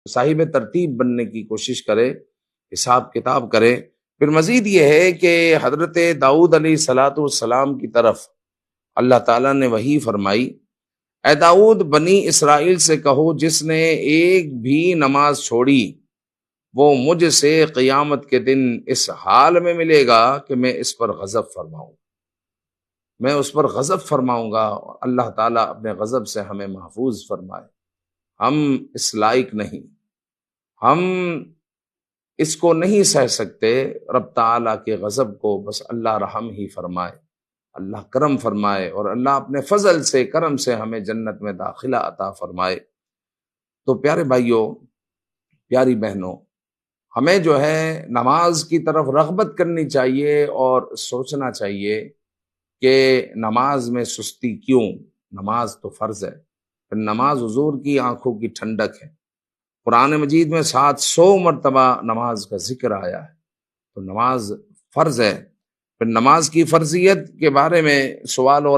صاحب ترتیب بننے کی کوشش کرے، حساب کتاب کرے۔ پھر مزید یہ ہے کہ حضرت داؤد علیہ الصلاۃ والسلام کی طرف اللہ تعالیٰ نے وحی فرمائی، اے داؤد بنی اسرائیل سے کہو جس نے ایک بھی نماز چھوڑی وہ مجھ سے قیامت کے دن اس حال میں ملے گا کہ میں اس پر غضب فرماؤں، میں اس پر غضب فرماؤں گا۔ اللہ تعالیٰ اپنے غضب سے ہمیں محفوظ فرمائے۔ ہم اس لائق نہیں، ہم اس کو نہیں سہ سکتے۔ رب تعالیٰ کے غضب کو بس اللہ رحم ہی فرمائے، اللہ کرم فرمائے، اور اللہ اپنے فضل سے کرم سے ہمیں جنت میں داخلہ عطا فرمائے۔ تو پیارے بھائیوں، پیاری بہنوں، ہمیں جو ہے نماز کی طرف رغبت کرنی چاہیے اور سوچنا چاہیے کہ نماز میں سستی کیوں؟ نماز تو فرض ہے، پھر نماز حضور کی آنکھوں کی ٹھنڈک ہے۔ قرآن مجید میں 700 مرتبہ نماز کا ذکر آیا ہے، تو نماز فرض ہے۔ پھر نماز کی فرضیت کے بارے میں سوال اور